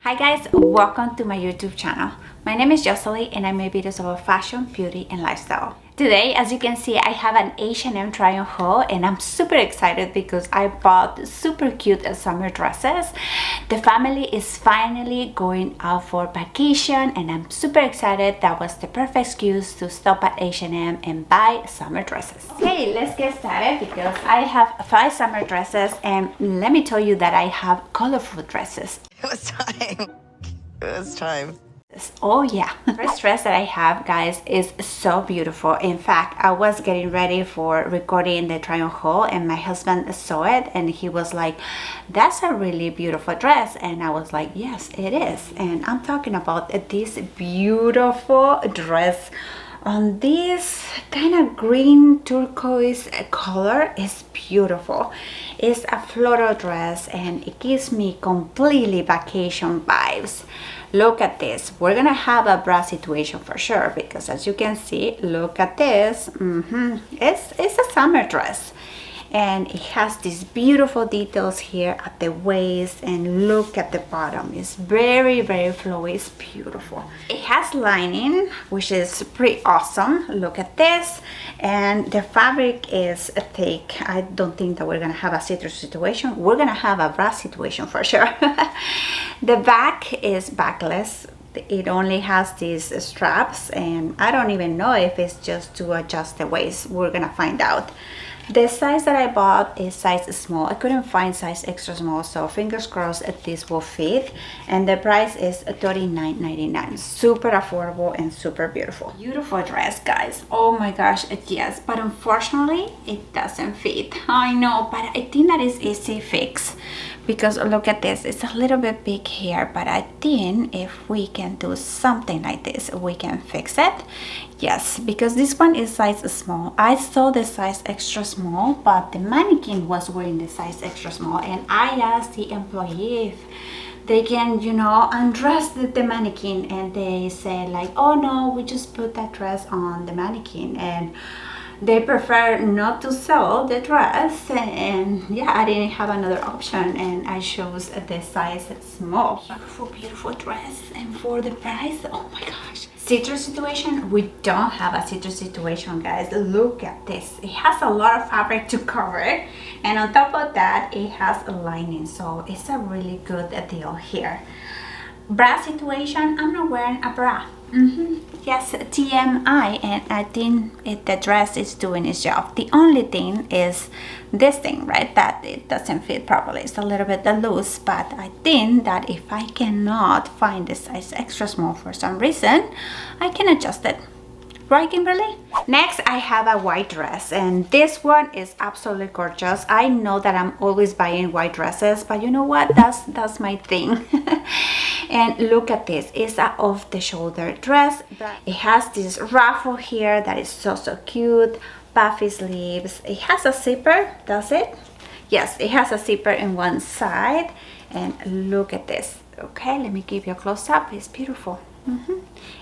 Hi guys, welcome to my YouTube channel. My name is Jocelyn and I make videos about fashion, beauty and lifestyle. Today, as you can see, I have an H&M try on haul and I'm super excited because I bought super cute summer dresses. The family is finally going out for vacation and I'm super excited. That was the perfect excuse to stop at H&M and buy summer dresses. Okay, let's get started because I have 5 summer dresses and let me tell you that I have colorful dresses. It was time. It was time. Oh yeah, first dress that I have, guys, is so beautiful. In fact, I was getting ready for recording the try on haul and my husband saw it and he was like, that's a really beautiful dress, and I was like, yes it is. And I'm talking about this beautiful dress on this kind of green turquoise color. Is beautiful. It's a floral dress and it gives me completely vacation vibes. Look at this. We're gonna have a bra situation for sure because as you can see, look at this. It's a summer dress and it has these beautiful details here at the waist, and look at the bottom. It's very flowy. It's beautiful. It has lining, which is pretty awesome. Look at this, and the fabric is thick. I don't think that we're gonna have a see-through situation. We're gonna have a bra situation for sure. The back is backless. It only has these straps and I don't even know if it's just to adjust the waist. We're gonna find out. The size that I bought is size small. I couldn't find size extra small, so fingers crossed that this will fit. And the price is $39.99. Super affordable and super beautiful. Beautiful dress, guys. Oh my gosh, yes. But unfortunately, it doesn't fit. I know, but I think that is easy fix. Because look at this, it's a little bit big here, but I think if we can do something like this, we can fix it. Yes, because this one is size small. I saw the size extra small, but the mannequin was wearing the size extra small, and I asked the employee if they can, you know, undress the mannequin, and they said like, oh no, we just put that dress on the mannequin, and they prefer not to sell the dress. And yeah, I didn't have another option and I chose the size small. Beautiful dress, and for the price, oh my gosh. See-through situation, we don't have a see-through situation, guys. Look at this. It has a lot of fabric to cover, and on top of that it has a lining, so it's a really good deal here. Bra situation, I'm not wearing a bra. Yes, TMI, and I think the dress is doing its job. The only thing is this thing, right, that it doesn't fit properly. It's a little bit loose, but I think that if I cannot find the size extra small for some reason, I can adjust it. Right, Kimberly? Next, I have a white dress, and this one is absolutely gorgeous. I know that I'm always buying white dresses, but you know what? That's my thing. And look at this. It's a off-the-shoulder dress. It has this ruffle here that is so cute. Puffy sleeves. It has a zipper, does it? Yes, it has a zipper in one side. And look at this. Okay, let me give you a close-up. It's beautiful.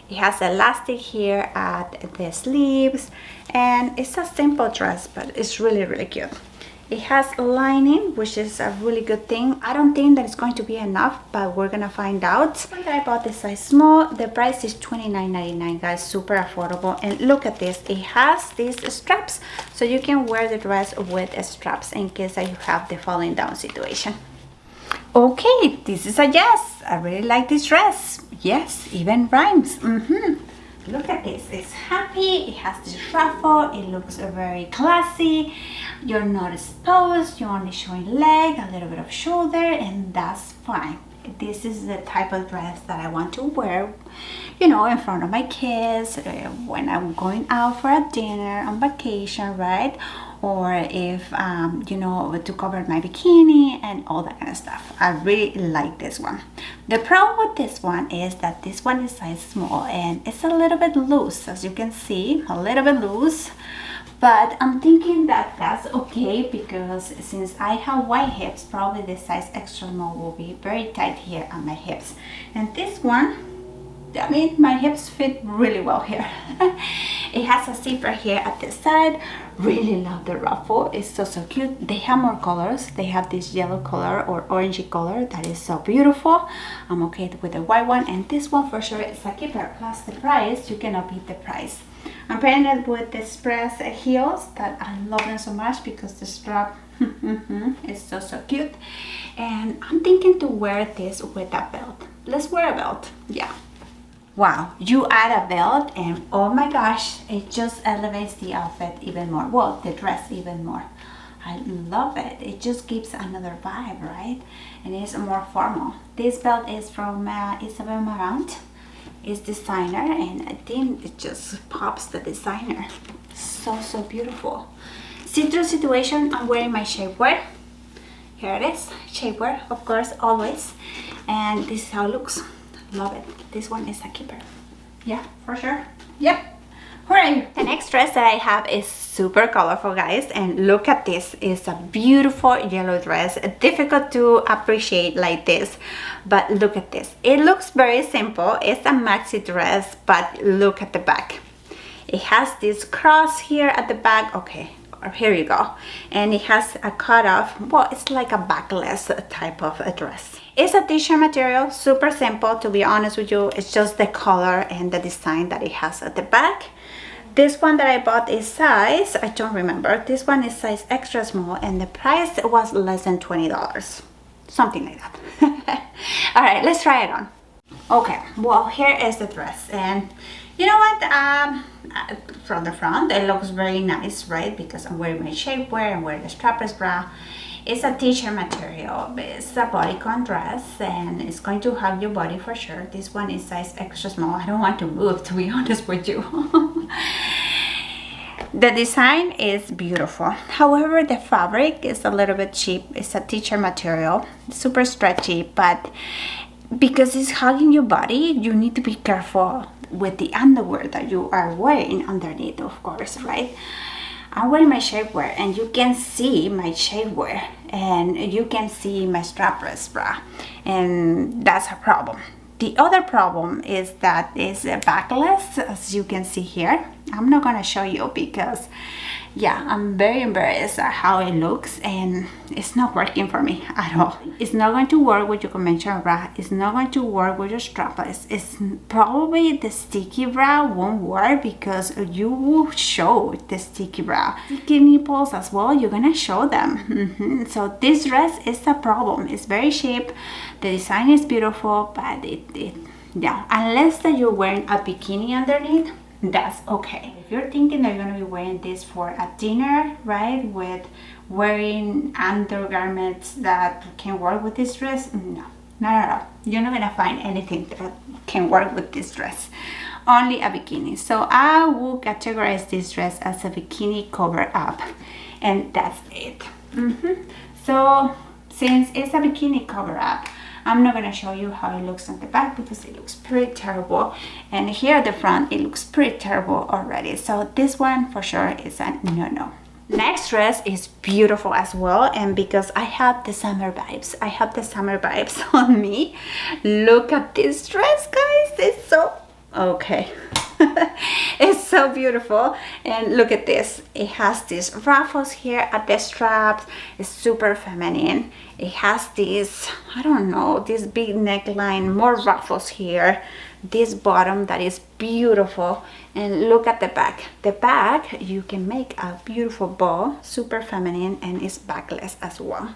It has elastic here at the sleeves, and it's a simple dress, but it's really cute. It has lining, which is a really good thing. I don't think that it's going to be enough, but we're gonna find out. I bought the size small. The price is $29.99, guys. Super affordable. And look at this. It has these straps, so you can wear the dress with straps in case that you have the falling down situation. Okay, this is a yes. I really like this dress. Yes, even rhymes. Look at this. It's happy. It has this ruffle. It looks very classy. You're not exposed. You're only showing leg, a little bit of shoulder, and that's fine. This is the type of dress that I want to wear, you know, in front of my kids, when I'm going out for a dinner, on vacation, right? Or if, you know, to cover my bikini and all that kind of stuff. I really like this one. The problem with this one is that this one is size small and it's a little bit loose, as you can see, a little bit loose. But I'm thinking that that's okay because since I have wide hips, probably the size extra small will be very tight here on my hips. And this one, I mean, my hips fit really well here. It has a zipper here at the side. Really love the ruffle. It's so cute. They have more colors. They have this yellow color or orangey color that is so beautiful. I'm okay with the white one, and this one for sure is a keeper. Plus the price, you cannot beat the price. I'm pairing it with the Express heels that I love them so much because the strap is so cute. And I'm thinking to wear this with a belt. Let's wear a belt. Yeah. Wow, you add a belt and oh my gosh, it just elevates the outfit even more. Well, the dress even more. I love it. It just gives another vibe, right? And it's more formal. This belt is from ISABEL MARANT. It's designer, and I think it just pops the designer. So beautiful. See-through situation, I'm wearing my shapewear. Here it is, shapewear, of course, always. And this is how it looks. Love it. This one is a keeper. Yeah, for sure. Yep. Hooray! The next dress that I have is super colorful, guys, and look at this. It's a beautiful yellow dress. Difficult to appreciate like this, but look at this. It looks very simple. It's a maxi dress, but look at the back. It has this cross here at the back. Okay, here you go. And it has a cutoff. Well, it's like a backless type of a dress. It's a t-shirt material, super simple, to be honest with you. It's just the color and the design that it has at the back. This one that I bought is size, I don't remember. This one is size extra small, and the price was less than $20. Something like that. All right, let's try it on. Okay, well, here is the dress. And you know what? From the front, it looks very nice, right? Because I'm wearing my shapewear and wearing the strapless bra. It's a t-shirt material. It's a bodycon dress, and it's going to hug your body for sure. This one is size extra small. I don't want to move, to be honest with you. The design is beautiful. However, the fabric is a little bit cheap. It's a t-shirt material, super stretchy, but because it's hugging your body, you need to be careful with the underwear that you are wearing underneath, of course, right? I'm wearing my shapewear, and you can see my shapewear, and you can see my strapless bra, and that's a problem. The other problem is that it's backless, as you can see here. I'm not gonna show you because, yeah, I'm very embarrassed at how it looks, and it's not working for me at all. It's not going to work with your conventional bra. It's not going to work with your strapless. It's probably the sticky bra won't work because you will show the sticky bra. Sticky nipples as well, you're gonna show them. So this dress is a problem. It's very cheap. The design is beautiful, but yeah, unless that you're wearing a bikini underneath, that's okay. If you're thinking that you're going to be wearing this for a dinner, right, with wearing undergarments that can work with this dress, no, not at all. You're not going to find anything that can work with this dress, only a bikini. So I will categorize this dress as a bikini cover up, and that's it. So since it's a bikini cover up, I'm not going to show you how it looks on the back because it looks pretty terrible, and here at the front it looks pretty terrible already. So this one for sure is a no. Next dress is beautiful as well, and because I have the summer vibes, on me. Look at this dress, guys. It's so okay. It's so beautiful, and look at this. It has these ruffles here at the straps. It's super feminine. It has this, I don't know, this big neckline, more ruffles here, this bottom that is beautiful, and look at the back. The back, you can make a beautiful bow, super feminine, and it's backless as well.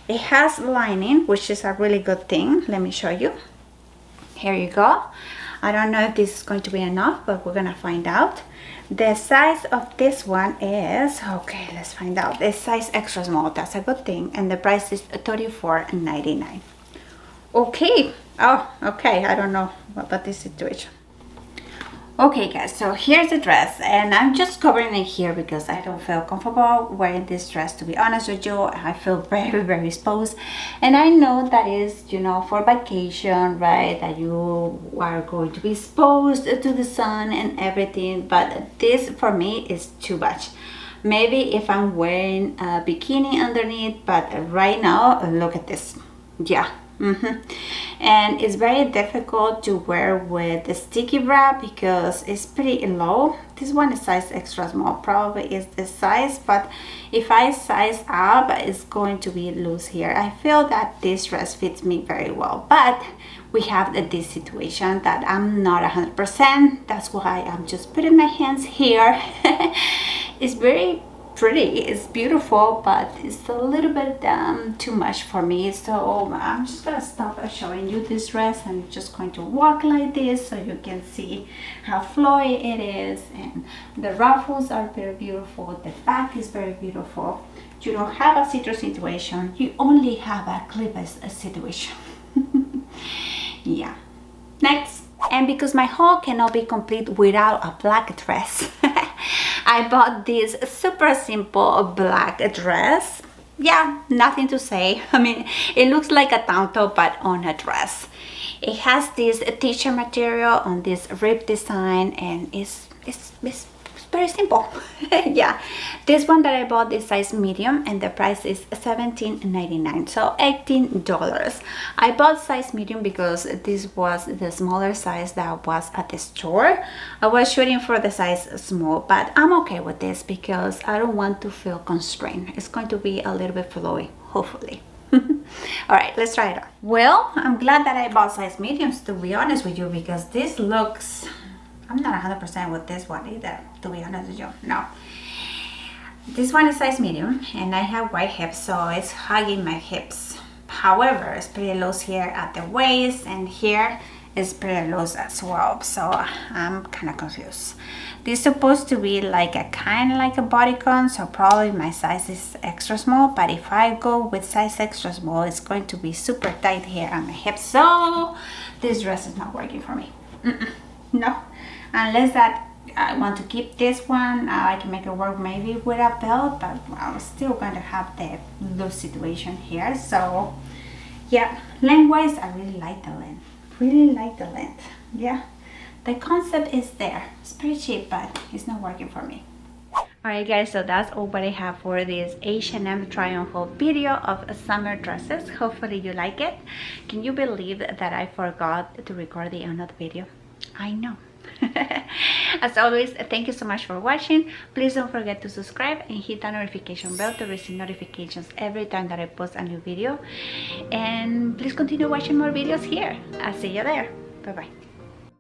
It has lining, which is a really good thing. Let me show you. Here you go. I don't know if this is going to be enough, but we're gonna find out. The size of this one is, okay, let's find out. The size extra small, that's a good thing, and the price is $34.99. Okay. Oh, okay, I don't know about this situation. Okay guys, so here's the dress, and I'm just covering it here because I don't feel comfortable wearing this dress, to be honest with you. I feel very exposed, and I know that is, you know, for vacation, right, that you are going to be exposed to the sun and everything, but this for me is too much. Maybe if I'm wearing a bikini underneath, but right now look at this. Yeah, And it's very difficult to wear with the sticky wrap because it's pretty low. This one is size extra small, probably is the size, but if I size up, it's going to be loose here. I feel that this dress fits me very well, but we have this situation that I'm not 100%. That's why I'm just putting my hands here. It's very pretty, it's beautiful, but it's a little bit too much for me. So I'm just gonna stop showing you this dress. I'm just going to walk like this so you can see how flowy it is, and the ruffles are very beautiful, the back is very beautiful. You don't have a see-through situation, you only have a cleavage situation. Yeah, next. And because my haul cannot be complete without a black dress, I bought this super simple black dress. Yeah, nothing to say. I mean, it looks like a tank top but on a dress. It has this t-shirt material on this rib design, and it's very simple. Yeah, this one that I bought is size medium and the price is $17.99, so $18. I bought size medium because this was the smaller size that was at the store. I was shooting for the size small, but I'm okay with this because I don't want to feel constrained. It's going to be a little bit flowy, hopefully. All right, let's try it on. Well, I'm glad that I bought size mediums, to be honest with you, because this looks, I'm not 100% with this one either, to be honest with you. No, this one is size medium and I have wide hips, so it's hugging my hips. However, it's pretty loose here at the waist, and here is pretty loose as well, so I'm kind of confused. This is supposed to be like a kind of like a bodycon, so probably my size is extra small, but if I go with size extra small, it's going to be super tight here on my hips, so this dress is not working for me. No, unless that I want to keep this one, I can make it work maybe with a belt, but I'm still going to have the loose situation here. So yeah, lengthwise I really like the length, yeah, the concept is there. It's pretty cheap, but it's not working for me. Alright guys, so that's all what I have for this H&M try on haul video of summer dresses. Hopefully you like it. Can you believe that I forgot to record the end of the video? I know. As always, thank you so much for watching. Please don't forget to subscribe and hit the notification bell to receive notifications every time that I post a new video, and please continue watching more videos here. I'll see you there. Bye bye.